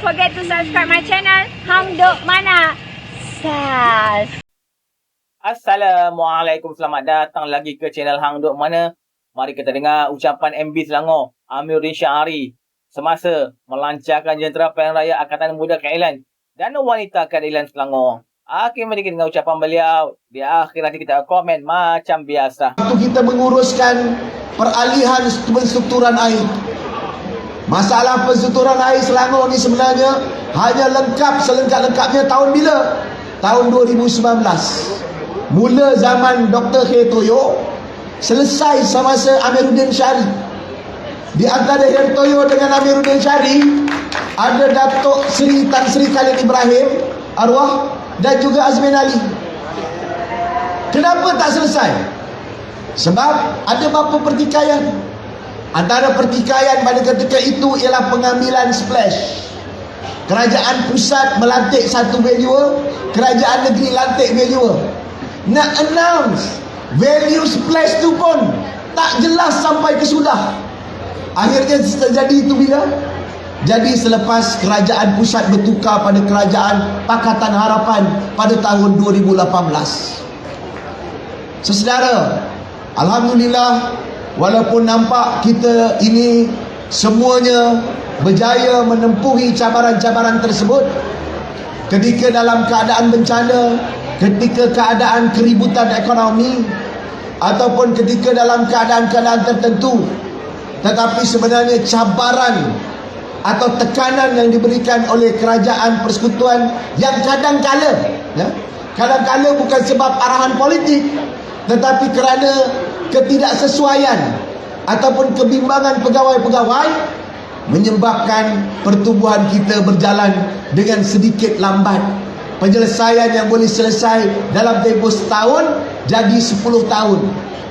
forget to subscribe my channel Hang Duk Mana. Sas. Assalamualaikum, selamat datang lagi ke channel Hang Duk Mana. Mari kita dengar ucapan MB Selangor Amiruddin Syahari semasa melancarkan jentera pilihan raya Angkatan Muda Keadilan dan Wanita Keadilan Selangor. Akhir mari kita dengar ucapan beliau. Di akhir nanti kita komen macam biasa. Waktu kita menguruskan peralihan penstrukturan air, masalah penstrukturan air Selangor ni sebenarnya hanya lengkap selengkap-lengkapnya tahun bila? Tahun 2019. Mula zaman Dr. Khair Toyo, selesai semasa Amiruddin Syahari. Di antara Khair Toyo dengan Amiruddin Syahari ada Datuk Seri Tan Sri Khalid Ibrahim arwah dan juga Azmin Ali. Kenapa tak selesai? Sebab ada beberapa pertikaian. Antara pertikaian pada ketika itu ialah pengambilan splash. Kerajaan pusat melantik satu valuer, kerajaan negeri lantik valuer. Nak announce value splash tu pun tak jelas sampai ke sudah. Akhirnya terjadi itu bila? Jadi selepas kerajaan pusat bertukar pada kerajaan Pakatan Harapan pada tahun 2018. Saudara, alhamdulillah, walaupun nampak kita ini semuanya berjaya menempuhi cabaran-cabaran tersebut, ketika dalam keadaan bencana, ketika keadaan keributan ekonomi, ataupun ketika dalam keadaan-keadaan tertentu, tetapi sebenarnya cabaran atau tekanan yang diberikan oleh kerajaan persekutuan yang kadang-kala bukan sebab arahan politik, tetapi kerana ketidaksesuaian ataupun kebimbangan pegawai-pegawai menyebabkan pertumbuhan kita berjalan dengan sedikit lambat. Penyelesaian yang boleh selesai dalam tempoh setahun jadi 10 tahun.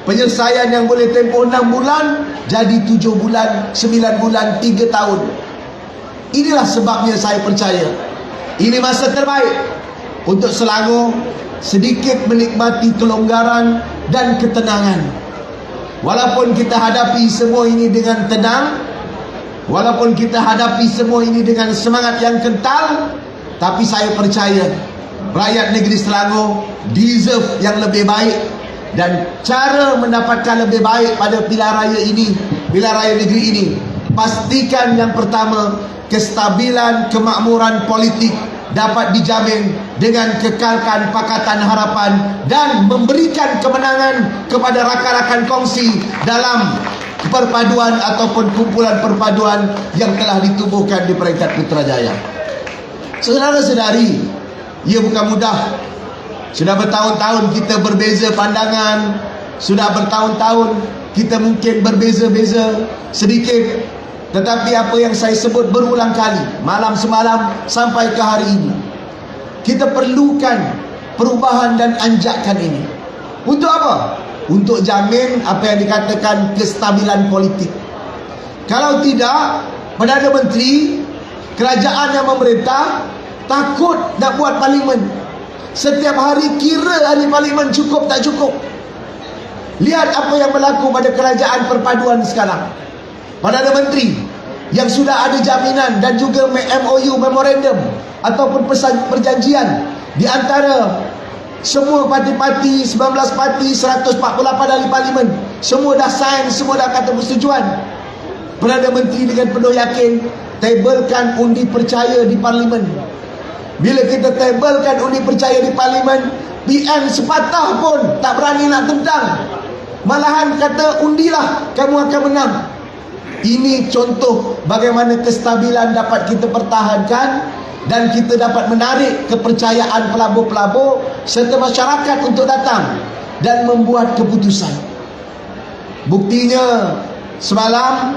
Penyelesaian yang boleh tempoh 6 bulan jadi 7 bulan, 9 bulan, 3 tahun. Inilah sebabnya saya percaya ini masa terbaik untuk Selangor sedikit menikmati kelonggaran dan ketenangan. Walaupun kita hadapi semua ini dengan tenang, walaupun kita hadapi semua ini dengan semangat yang kental, tapi saya percaya rakyat negeri Selangor deserve yang lebih baik. Dan cara mendapatkan lebih baik pada pilihan raya ini, pilihan raya negeri ini, pastikan yang pertama, kestabilan kemakmuran politik dapat dijamin dengan kekalkan Pakatan Harapan dan memberikan kemenangan kepada rakan-rakan kongsi dalam perpaduan ataupun kumpulan perpaduan yang telah ditubuhkan di peringkat Putrajaya. Saudara-saudari, ia bukan mudah. Sudah bertahun-tahun kita berbeza pandangan, sudah bertahun-tahun kita mungkin berbeza-beza sedikit, tetapi apa yang saya sebut berulang kali malam semalam sampai ke hari ini, kita perlukan perubahan dan anjakan ini. Untuk apa? Untuk jamin apa yang dikatakan kestabilan politik. Kalau tidak, Perdana Menteri, kerajaan yang memerintah takut nak buat parlimen. Setiap hari kira ahli parlimen cukup tak cukup. Lihat apa yang berlaku pada kerajaan perpaduan sekarang. Perdana Menteri yang sudah ada jaminan dan juga MOU, memorandum ataupun perjanjian di antara semua parti-parti, 19 parti, 148 ahli parlimen, semua dah sign, semua dah kata persetujuan. Perdana Menteri dengan penuh yakin tabelkan undi percaya di parlimen. Bila kita tabelkan undi percaya di parlimen, PN sepatah pun tak berani nak tentang. Malahan kata undilah kamu akan menang. Ini contoh bagaimana kestabilan dapat kita pertahankan dan kita dapat menarik kepercayaan pelabur-pelabur serta masyarakat untuk datang dan membuat keputusan. Buktinya semalam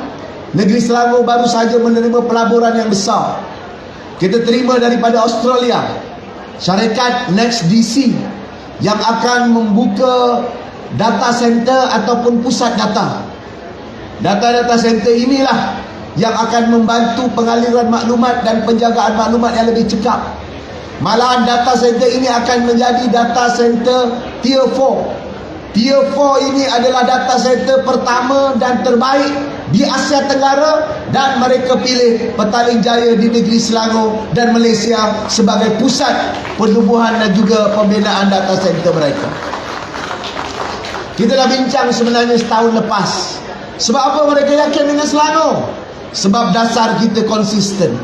negeri Selangor baru saja menerima pelaburan yang besar. Kita terima daripada Australia syarikat NextDC yang akan membuka data center ataupun pusat data. Data-data center inilah yang akan membantu pengaliran maklumat dan penjagaan maklumat yang lebih cekap. Malahan data center ini akan menjadi data center Tier 4. Tier 4 ini adalah data center pertama dan terbaik di Asia Tenggara, dan mereka pilih Petaling Jaya di negeri Selangor dan Malaysia sebagai pusat penubuhan dan juga pembinaan data center mereka. Kita dah bincang sebenarnya setahun lepas. Sebab apa mereka yakin dengan Selangor? Sebab dasar kita konsisten.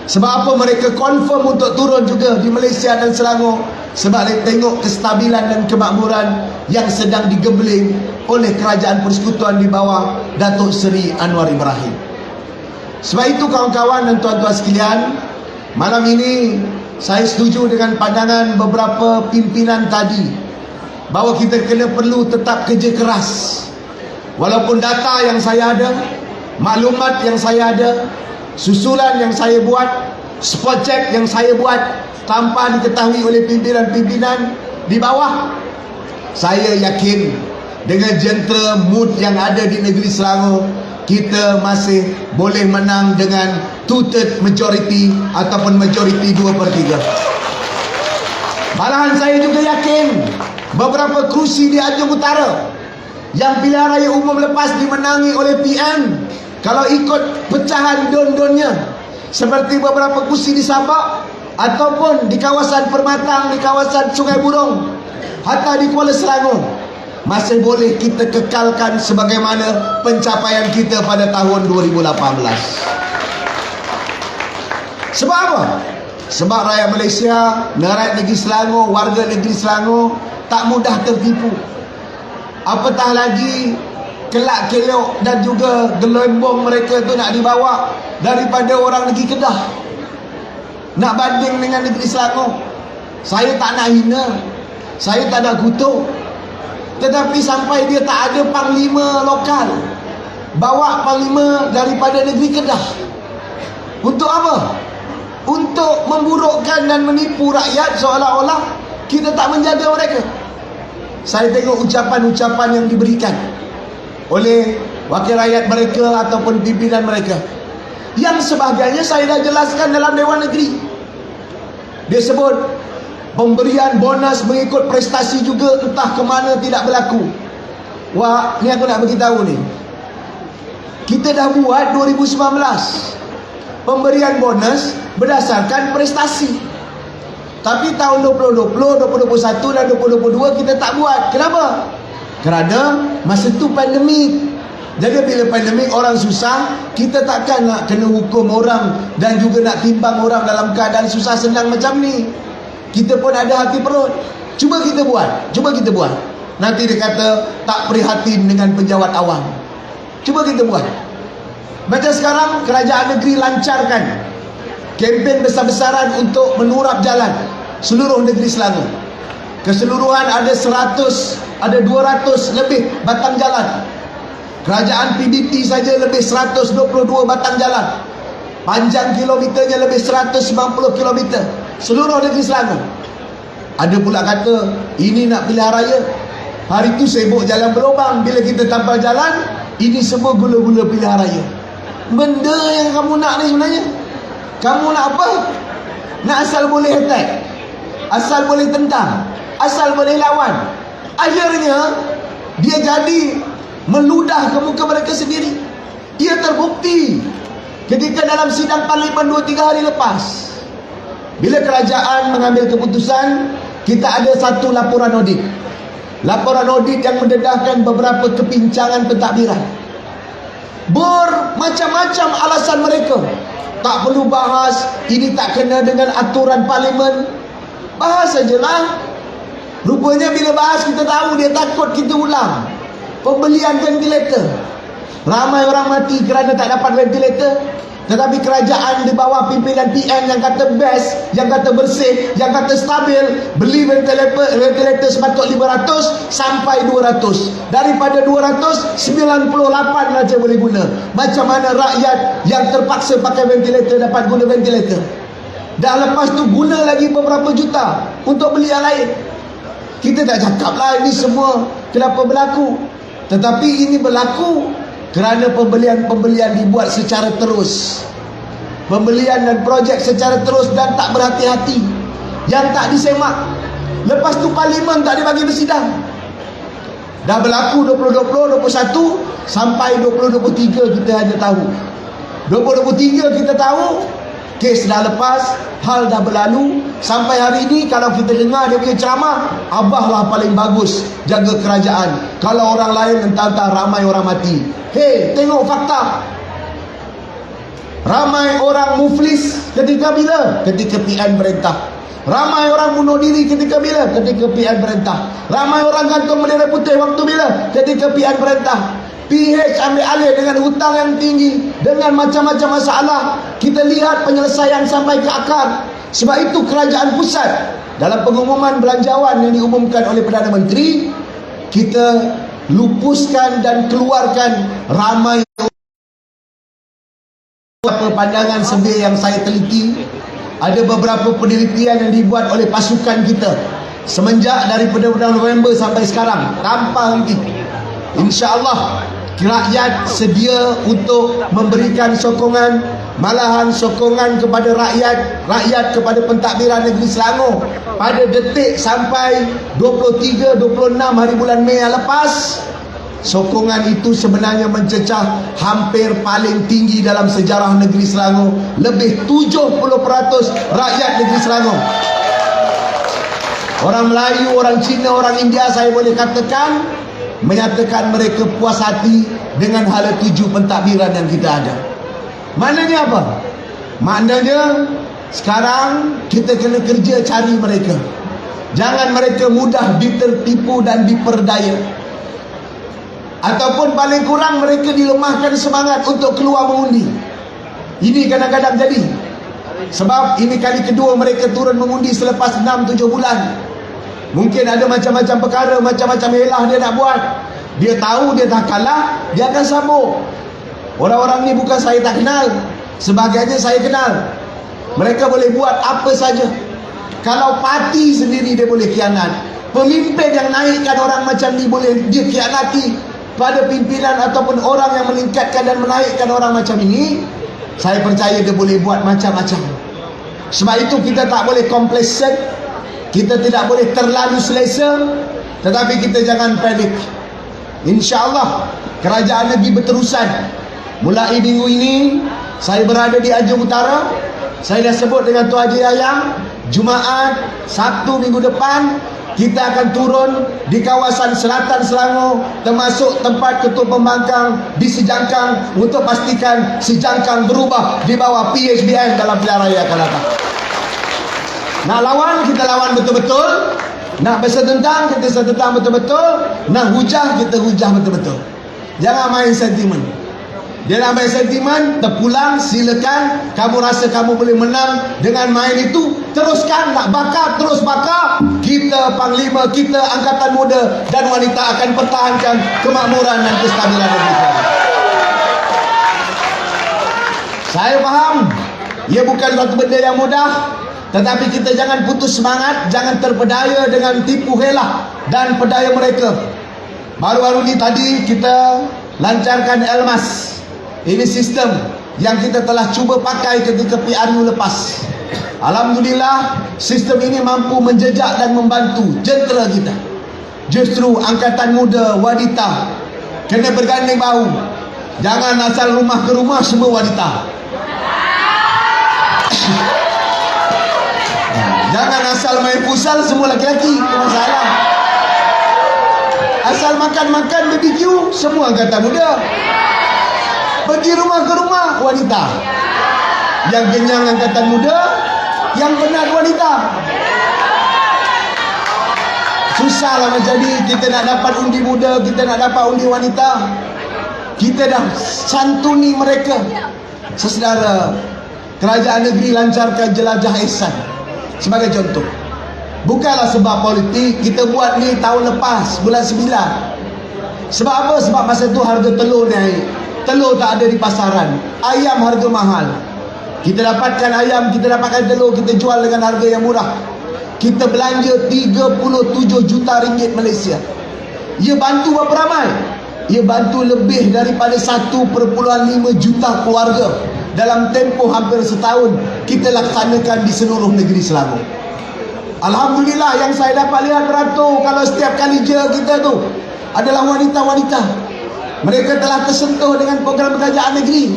Sebab apa mereka confirm untuk turun juga di Malaysia dan Selangor? Sebab mereka tengok kestabilan dan kemakmuran yang sedang digembeling oleh Kerajaan Persekutuan di bawah Datuk Seri Anwar Ibrahim. Sebab itu kawan-kawan dan tuan-tuan sekalian, malam ini saya setuju dengan pandangan beberapa pimpinan tadi, bahawa kita kena perlu tetap kerja keras. Walaupun data yang saya ada, maklumat yang saya ada, susulan yang saya buat, spot check yang saya buat tanpa diketahui oleh pimpinan-pimpinan di bawah, saya yakin dengan jentera mood yang ada di negeri Selangor, kita masih boleh menang dengan 2/3 majority ataupun majority 2/3. Malahan saya juga yakin beberapa kerusi di Ajung Utara yang pilihan raya umum lepas dimenangi oleh PM, kalau ikut pecahan don-donnya, seperti beberapa kursi di Sabak ataupun di kawasan Permatang, di kawasan Sungai Burong, hatta di Kuala Selangor, masih boleh kita kekalkan sebagaimana pencapaian kita pada tahun 2018. Sebab apa? Sebab rakyat Malaysia, rakyat negeri Selangor, warga negeri Selangor tak mudah tertipu. Apatah lagi kelak kelok dan juga gelembong mereka tu nak dibawa daripada orang negeri Kedah, nak banding dengan negeri Selangor. Saya tak nak hina, saya tak nak kutuk, tetapi sampai dia tak ada panglima lokal, bawa panglima daripada negeri Kedah. Untuk apa? Untuk memburukkan dan menipu rakyat seolah-olah kita tak menjaga mereka. Saya tengok ucapan-ucapan yang diberikan oleh wakil rakyat mereka ataupun pimpinan mereka, yang sebahagiannya saya dah jelaskan dalam Dewan Negeri. Dia sebut pemberian bonus mengikut prestasi juga entah ke mana tidak berlaku. Wah, ni aku nak beritahu ni, kita dah buat 2019 pemberian bonus berdasarkan prestasi. Tapi tahun 2020, 2021 dan 2022 kita tak buat. Kenapa? Kerana masa tu pandemik. Jadi bila pandemik orang susah, kita takkan nak kena hukum orang dan juga nak timbang orang dalam keadaan susah senang macam ni. Kita pun ada hati perut. Cuba kita buat, cuba kita buat. Nanti dia kata tak prihatin dengan penjawat awam. Cuba kita buat. Macam sekarang kerajaan negeri lancarkan kempen besar-besaran untuk menurap jalan seluruh negeri Selangor. Keseluruhan ada 200 lebih batang jalan. Kerajaan PBT saja lebih 122 batang jalan. Panjang kilometernya lebih 190 kilometer seluruh negeri Selangor. Ada pula kata ini nak pilihan raya, hari tu sibuk jalan berlubang, bila kita tampal jalan, ini semua gula-gula pilihan raya. Benda yang kamu nak ni sebenarnya, kamu nak apa? Nak asal boleh attack, asal boleh tentang, asal boleh lawan. Akhirnya dia jadi meludah ke muka mereka sendiri. Ia terbukti ketika dalam sidang parlimen 2-3 hari lepas, bila kerajaan mengambil keputusan, kita ada satu laporan audit. Laporan audit yang mendedahkan beberapa kepincangan pentadbiran. Bermacam-macam alasan mereka. Tak perlu bahas, ini tak kena dengan aturan parlimen. Bahas sajalah. Rupanya bila bahas kita tahu dia takut kita ulang. Pembelian ventilator. Ramai orang mati kerana tak dapat ventilator. Tetapi kerajaan di bawah pimpinan PM yang kata best, yang kata bersih, yang kata stabil, beli ventilator sepatut 500 sampai 200. Daripada 200, 98 saja boleh guna. Macam mana rakyat yang terpaksa pakai ventilator dapat guna ventilator? Dan lepas tu guna lagi beberapa juta untuk beli yang lain. Kita tak cakap lah ini semua kenapa berlaku. Tetapi ini berlaku kerana pembelian dibuat secara terus. Pembelian dan projek secara terus dan tak berhati-hati. Yang tak disemak. Lepas tu parlimen tak dibagi bersidang. Dah berlaku 2020, 21 sampai 2023 kita hanya tahu. 2023 kita tahu kes dah lepas, hal dah berlalu. Sampai hari ini kalau kita dengar dia punya ceramah, Abah lah paling bagus jaga kerajaan. Kalau orang lain entah-entah ramai orang mati. Hei, tengok fakta. Ramai orang muflis ketika bila? Ketika PN berintah. Ramai orang bunuh diri ketika bila? Ketika PN berintah. Ramai orang gantung bendera putih waktu bila? Ketika PN berintah. PH ambil alih dengan hutang yang tinggi, dengan macam-macam masalah. Kita lihat penyelesaian sampai ke akar. Sebab itu kerajaan pusat dalam pengumuman belanjawan yang diumumkan oleh Perdana Menteri, kita lupuskan dan keluarkan ramai pandangan survey yang saya teliti. Ada beberapa penelitian yang dibuat oleh pasukan kita semenjak daripada bulan November sampai sekarang tanpa henti. InsyaAllah rakyat sedia untuk memberikan sokongan, malahan sokongan kepada rakyat kepada pentadbiran negeri Selangor pada detik sampai 23-26 hari bulan Mei yang lepas. Sokongan itu sebenarnya mencecah hampir paling tinggi dalam sejarah negeri Selangor. Lebih 70% rakyat negeri Selangor. Orang Melayu, orang Cina, orang India, saya boleh katakan, menyatakan mereka puas hati dengan hala tuju pentadbiran yang kita ada. Maknanya apa? Maknanya sekarang kita kena kerja cari mereka. Jangan mereka mudah ditertipu dan diperdaya. Ataupun paling kurang mereka dilemahkan semangat untuk keluar mengundi. Ini kadang-kadang jadi. Sebab ini kali kedua mereka turun mengundi selepas 6-7 bulan. Mungkin ada macam-macam perkara, macam-macam helah dia nak buat. Dia tahu dia dah kalah, dia akan sambung. Orang-orang ni bukan saya tak kenal, sebagiannya saya kenal. Mereka boleh buat apa saja. Kalau parti sendiri dia boleh khianat. Pemimpin yang naikkan orang macam ni boleh dia khianati pada pimpinan ataupun orang yang meningkatkan dan menaikkan orang macam ini. Saya percaya dia boleh buat macam-macam. Sebab itu kita tak boleh complacent, kita tidak boleh terlalu selesa, tetapi kita jangan panik. InsyaAllah kerajaan negeri berterusan. Mulai minggu ini saya berada di Ajung Utara. Saya dah sebut dengan Tuan Haji Yayang, Jumaat, Sabtu minggu depan kita akan turun di kawasan selatan Selangor, termasuk tempat Ketua Pembangkang di Sejangkang, untuk pastikan Sejangkang berubah di bawah PHBN dalam pilihan raya akan datang. Nak lawan, kita lawan betul-betul. Nak bersetentang, kita setentang betul-betul. Nak hujah, kita hujah betul-betul. Jangan main sentimen. Dia nak main sentimen, terpulang, silakan. Kamu rasa kamu boleh menang dengan main itu, teruskan. Nak bakar, terus bakar. Kita Panglima, kita Angkatan Muda dan Wanita akan pertahankan kemakmuran dan kestabilan negeri kita. Saya faham, ia bukan satu benda yang mudah, tetapi kita jangan putus semangat, jangan terpedaya dengan tipu helah dan pedaya mereka. Baru-baru ni tadi kita lancarkan Elmas. Ini sistem yang kita telah cuba pakai ketika PRU lepas. Alhamdulillah, sistem ini mampu menjejak dan membantu jentera kita. Justru Angkatan Muda, wanita kena berganding bahu. Jangan asal rumah ke rumah semua wanita. Jangan asal main futsal semua laki-laki, itu masalah. Asal makan-makan BBQ semua Angkatan Muda. Pergi rumah ke rumah wanita. Yang kenyang Angkatan Muda, yang penat wanita. Susahlah macam ni. Kita nak dapat undi muda, kita nak dapat undi wanita. Kita dah santuni mereka. Saudara, kerajaan negeri lancarkan jelajah ihsan. Sebagai contoh, bukanlah sebab politik. Kita buat ni tahun lepas, bulan 9. Sebab apa? Sebab masa tu harga telur naik. Telur tak ada di pasaran. Ayam harga mahal. Kita dapatkan ayam, kita dapatkan telur, kita jual dengan harga yang murah. Kita belanja 37 juta ringgit Malaysia. Ia bantu berapa ramai? Ia bantu lebih daripada 1.5 juta keluarga. Dalam tempoh hampir setahun kita laksanakan di seluruh negeri Selangor. Alhamdulillah, yang saya dapat lihat beratur, kalau setiap kali je kita tu adalah wanita-wanita. Mereka telah tersentuh dengan program kerajaan negeri.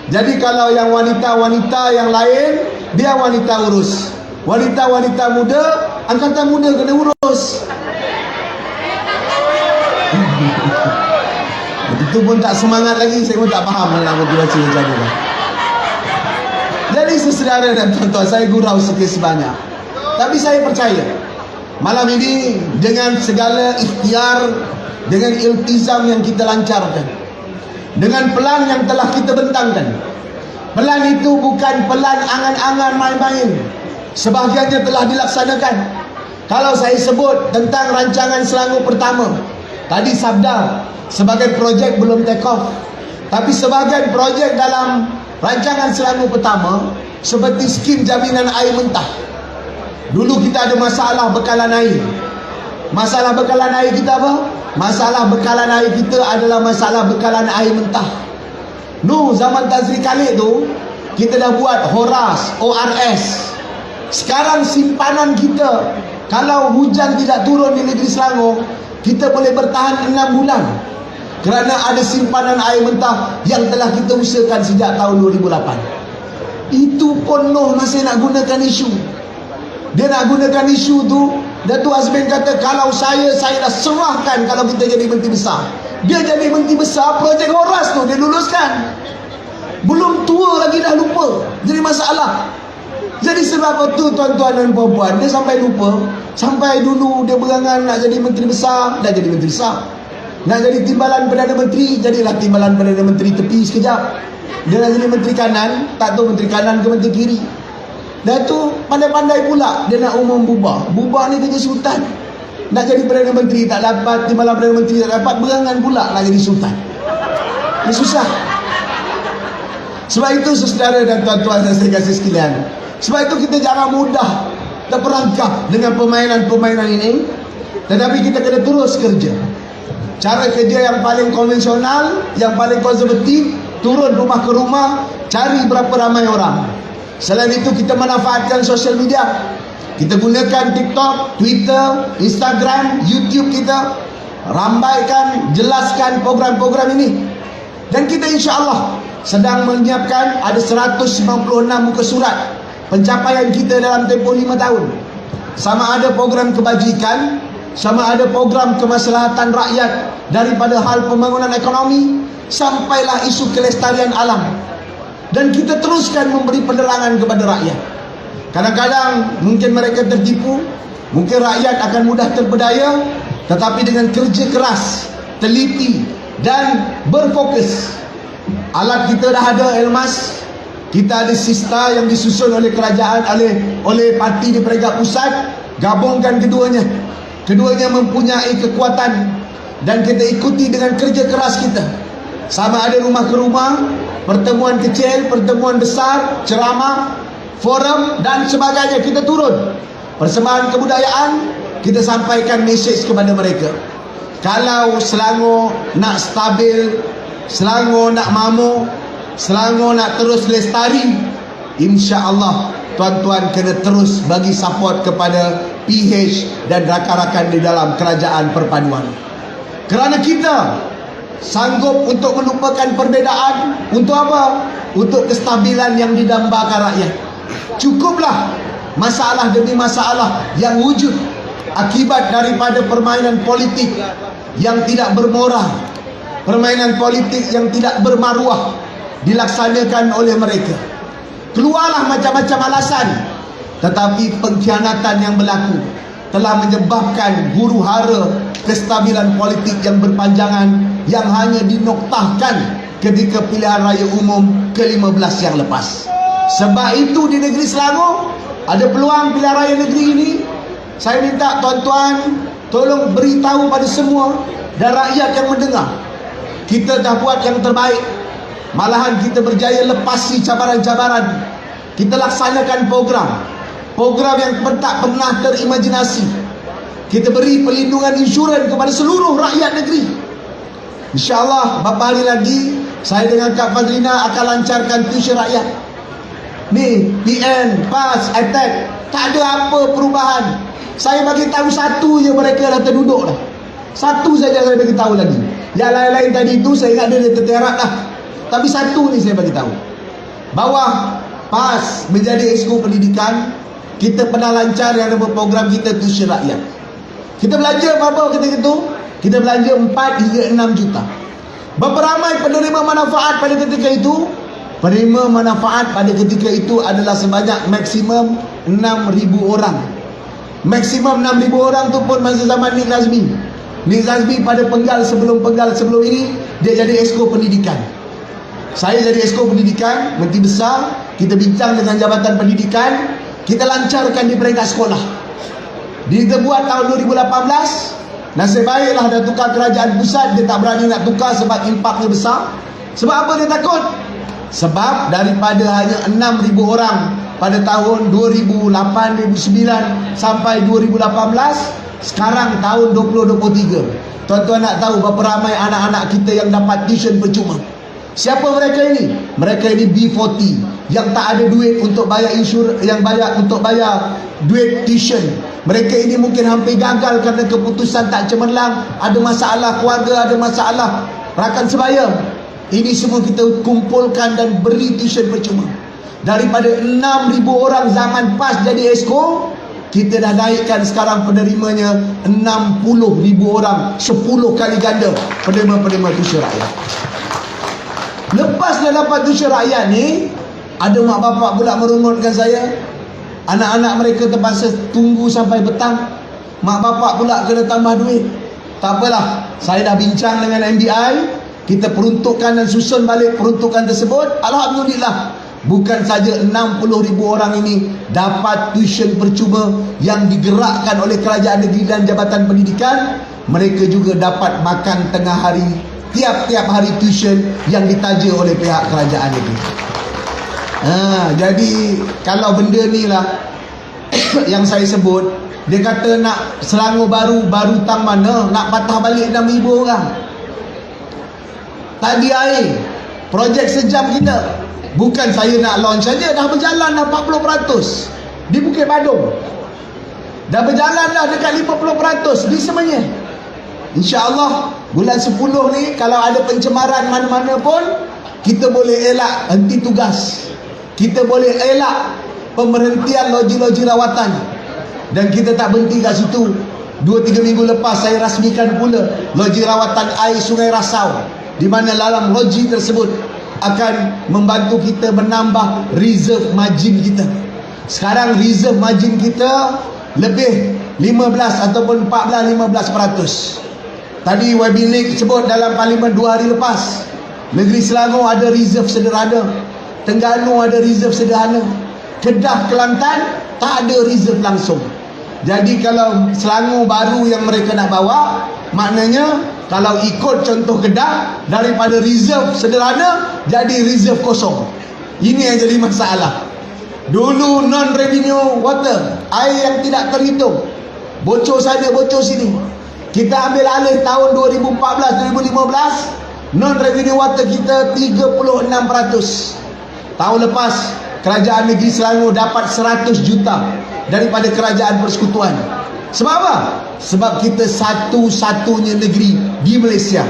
Jadi kalau yang wanita-wanita yang lain, biar wanita urus. Wanita-wanita muda, angkatan muda kena urus. Itu pun tak semangat lagi. Saya pun tak faham dalam motivasi macam ni. Jadi saudara dan tuan-tuan, saya gurau sikit sebanyak, tapi saya percaya malam ini dengan segala ikhtiar, dengan iltizam yang kita lancarkan, dengan pelan yang telah kita bentangkan. Pelan itu bukan pelan angan-angan main-main. Sebahagiannya telah dilaksanakan. Kalau saya sebut tentang rancangan Selangor pertama, tadi sabda sebagai projek belum take off, tapi sebagian projek dalam rancangan Selangor pertama seperti skim jaminan air mentah. Dulu kita ada masalah bekalan air. Masalah bekalan air kita apa? Masalah bekalan air kita adalah masalah bekalan air mentah. Zaman Tan Sri Khalid tu, kita dah buat Horas, ORS. Sekarang simpanan kita, kalau hujan tidak turun di negeri Selangor, kita boleh bertahan 6 bulan. Kerana ada simpanan air mentah yang telah kita usahakan sejak tahun 2008. Itu pun Noh masih nak gunakan isu. Dia nak gunakan isu tu. Datuk Azmin kata, kalau saya dah serahkan kalau kita jadi menteri besar. Dia jadi menteri besar, projek Horas tu dia luluskan. Belum tua lagi dah lupa. Jadi masalah. Jadi sebab itu tuan-tuan dan puan-puan, dia sampai lupa. Sampai dulu dia berangan nak jadi menteri besar, dah jadi menteri besar. Nak jadi timbalan Perdana Menteri, jadilah timbalan Perdana Menteri tepi sekejap. Dia nak jadi menteri kanan, tak tahu menteri kanan ke menteri kiri. Dah tu pandai-pandai pula dia nak umum bubar. Bubar ni kerja sultan. Nak jadi Perdana Menteri tak dapat, timbalan Perdana Menteri tak dapat, berangan pula nak jadi sultan. Ini susah. Sebab itu saudara dan tuan-tuan yang saya kasih sekalian, sebab itu kita jangan mudah terperangkap dengan permainan-permainan ini. Tetapi kita kena terus kerja. Cara kerja yang paling konvensional, yang paling konservatif, turun rumah ke rumah, cari berapa ramai orang. Selain itu kita manfaatkan sosial media. Kita gunakan TikTok, Twitter, Instagram, YouTube kita. Rambaikan, jelaskan program-program ini. Dan kita insya-Allah sedang menyiapkan ada 196 muka surat pencapaian kita dalam tempoh 5 tahun. Sama ada program kebajikan, sama ada program kemaslahatan rakyat, daripada hal pembangunan ekonomi sampailah isu kelestarian alam. Dan kita teruskan memberi penerangan kepada rakyat. Kadang-kadang mungkin mereka tertipu, mungkin rakyat akan mudah terpedaya, tetapi dengan kerja keras, teliti dan berfokus. Alat kita dah ada, Elmas. Kita ada Sista yang disusun oleh kerajaan, oleh parti di Peringkat Pusat. Gabungkan keduanya. Keduanya mempunyai kekuatan dan kita ikuti dengan kerja keras kita. Sama ada rumah ke rumah, pertemuan kecil, pertemuan besar, ceramah, forum dan sebagainya. Kita turun. Persembahan kebudayaan, kita sampaikan mesej kepada mereka. Kalau Selangor nak stabil, Selangor nak mampu, Selangor nak terus lestari, insya-Allah tuan-tuan kena terus bagi support kepada PH dan rakan-rakan di dalam kerajaan perpaduan. Kerana kita sanggup untuk melupakan perbezaan. Untuk apa? Untuk kestabilan yang didambakan rakyat. Cukuplah masalah demi masalah yang wujud akibat daripada permainan politik yang tidak bermoral, permainan politik yang tidak bermaruah dilaksanakan oleh mereka. Keluarlah macam-macam alasan, tetapi pengkhianatan yang berlaku telah menyebabkan huru-hara kestabilan politik yang berpanjangan yang hanya dinoktahkan ketika pilihan raya umum ke-15 yang lepas. Sebab itu di negeri Selangor ada peluang pilihan raya negeri ini. Saya minta tuan-tuan tolong beritahu pada semua dan rakyat yang mendengar, kita dah buat yang terbaik. Malahan kita berjaya lepasi cabaran-cabaran. Kita laksanakan program yang tak pernah terimajinasi. Kita beri perlindungan insurans kepada seluruh rakyat negeri. InsyaAllah beberapa hari lagi saya dengan Kak Fadlina akan lancarkan tuition rakyat. Ni PN, PAS, attack, tak ada apa perubahan. Saya bagi tahu satu je mereka dah terduduk dah. Satu saja saya bagi tahu lagi. Yang lain-lain tadi itu saya ingat dia terterak dah. Tapi satu ni saya bagi tahu. Bawah PAS menjadi Exco Pendidikan, kita pernah lancar yang nama program kita tuition rakyat. Kita belanja berapa ketika itu? Kita belanja 4 hingga 6 juta. Berapa ramai penerima manfaat pada ketika itu? Penerima manfaat pada ketika itu adalah sebanyak maksimum 6,000 orang. Maksimum 6,000 orang tu pun masa zaman Nik Nazmi. Nik Nazmi pada penggal sebelum ini, dia jadi Exco Pendidikan. Saya jadi Exco Pendidikan, Menteri Besar. Kita bincang dengan Jabatan Pendidikan, kita lancarkan di peringkat sekolah. Kita buat tahun 2018. Nasib baiklah dah tukar kerajaan pusat. Dia tak berani nak tukar sebab impaknya besar. Sebab apa dia takut? Sebab daripada hanya 6,000 orang pada tahun 2008, 2009 sampai 2018, sekarang tahun 2023, tuan-tuan nak tahu berapa ramai anak-anak kita yang dapat tuition percuma? Siapa mereka ini? Mereka ini B40 yang tak ada duit untuk bayar untuk bayar duit tuition. Mereka ini mungkin hampir gagal kerana keputusan tak cemerlang, ada masalah keluarga, ada masalah rakan sebaya. Ini semua kita kumpulkan dan beri tuition percuma. Daripada 6,000 orang zaman PAS jadi Exco, kita dah naikkan sekarang penerimanya 60,000 orang, 10 kali ganda penerima tuition rakyat. Lepas dah dapat tuition rakyat ni, ada mak bapak pula merungut saya. Anak-anak mereka terpaksa tunggu sampai petang. Mak bapak pula kena tambah duit. Tak apalah, saya dah bincang dengan MBI. Kita peruntukkan dan susun balik peruntukan tersebut. Alhamdulillah, bukan saja 60,000 orang ini dapat tuition percuma yang digerakkan oleh kerajaan negeri dan Jabatan Pendidikan, mereka juga dapat makan tengah hari, tiap-tiap hari tuition yang ditaja oleh pihak kerajaan negeri. Jadi kalau benda ni lah yang saya sebut, dia kata nak Selangor baru tang mana, nak patah balik 6,000 orang. Tadi air, projek sejam kita. Bukan saya nak launch saja, dah berjalan dah 40% di Bukit Badung. Dah berjalan dah dekat 50% di Semenyih. InsyaAllah bulan 10 ni kalau ada pencemaran mana-mana pun, kita boleh elak henti tugas. Kita boleh elak pemberhentian loji-loji rawatan. Dan kita tak berhenti kat situ. 2-3 minggu lepas saya rasmikan pula loji rawatan air Sungai Rasau, di mana dalam loji tersebut akan membantu kita menambah reserve margin kita. Sekarang reserve margin kita lebih 15 ataupun 14-15%. Tadi Webinik sebut dalam parlimen 2 hari lepas, negeri Selangor ada reserve sederhana, Terengganu ada reserve sederhana, Kedah, Kelantan tak ada reserve langsung. Jadi kalau Selangor baru yang mereka nak bawa, maknanya kalau ikut contoh Kedah, daripada reserve sederhana jadi reserve kosong. Ini yang jadi masalah. Dulu non-revenue water, air yang tidak terhitung, bocor sana bocor sini. Kita ambil alih tahun 2014-2015, non-revenue water kita 36%. Tahun lepas kerajaan negeri Selangor dapat 100 juta daripada kerajaan persekutuan. Sebab apa? Sebab kita satu-satunya negeri di Malaysia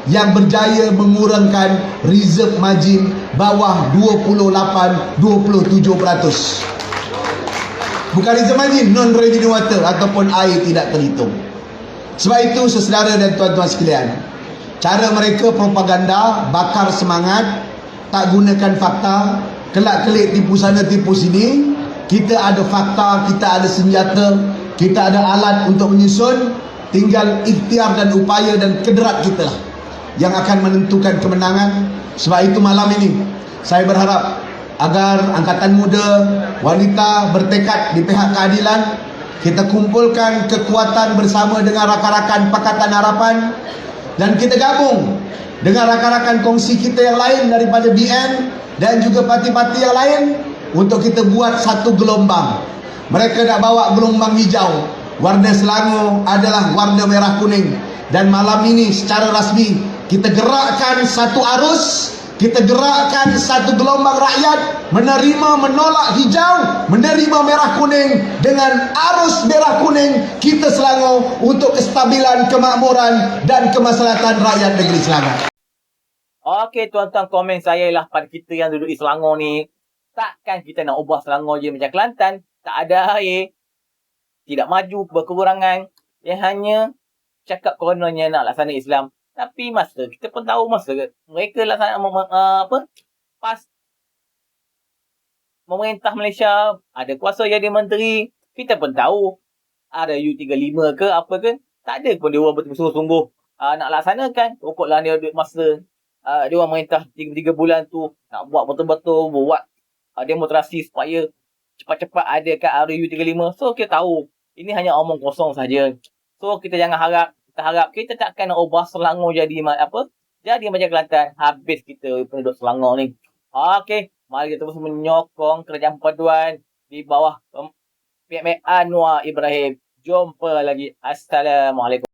yang berjaya mengurangkan reserve margin bawah 28-27%. Bukan reserve margin, non-revenue water ataupun air tidak terhitung. Sebab itu saudara dan tuan-tuan sekalian, cara mereka propaganda, bakar semangat, tak gunakan fakta, kelak-kelik tipu sana tipu sini. Kita ada fakta, kita ada senjata, kita ada alat untuk menyusun. Tinggal ikhtiar dan upaya dan kederat kita lah yang akan menentukan kemenangan. Sebab itu malam ini saya berharap agar angkatan muda, wanita bertekad di pihak keadilan, kita kumpulkan kekuatan bersama dengan rakan-rakan Pakatan Harapan, dan kita gabung dengan rakan-rakan kongsi kita yang lain daripada BN dan juga parti-parti yang lain untuk kita buat satu gelombang. Mereka nak bawa gelombang hijau, warna Selangor adalah warna merah kuning. Dan malam ini secara rasmi kita gerakkan satu arus, kita gerakkan satu gelombang rakyat menerima menolak hijau, menerima merah kuning dengan arus merah kuning kita Selangor untuk kestabilan, kemakmuran dan kemaslahatan rakyat negeri Selangor. Okey, tuan-tuan, komen saya lah pada kita yang duduk di Selangor ni. Takkan kita nak ubah Selangor je macam Kelantan, tak ada air, tidak maju, berkekurangan. Yang hanya cakap kononnya nak laksana Islam. Tapi masa kita pun tahu masa mereka laksana pas memerintah Malaysia, ada kuasa jadi menteri, kita pun tahu ada U35 ke apa ke, tak ada pun dia orang betul-betul sungguh nak laksanakan. Pokoklah dia masa dia orang merintah 3 bulan tu nak buat betul-betul, buat demonstrasi supaya cepat-cepat ada kat RU35. So kita tahu ini hanya omong kosong saja. So kita jangan harap, kita harap kita takkan nak ubah Selangor jadi jadi macam Kelantan. Habis kita penduduk Selangor ni. Okey, mari kita terus menyokong kerajaan perpaduan di bawah pihak Anwar Ibrahim. Jumpa lagi. Assalamualaikum.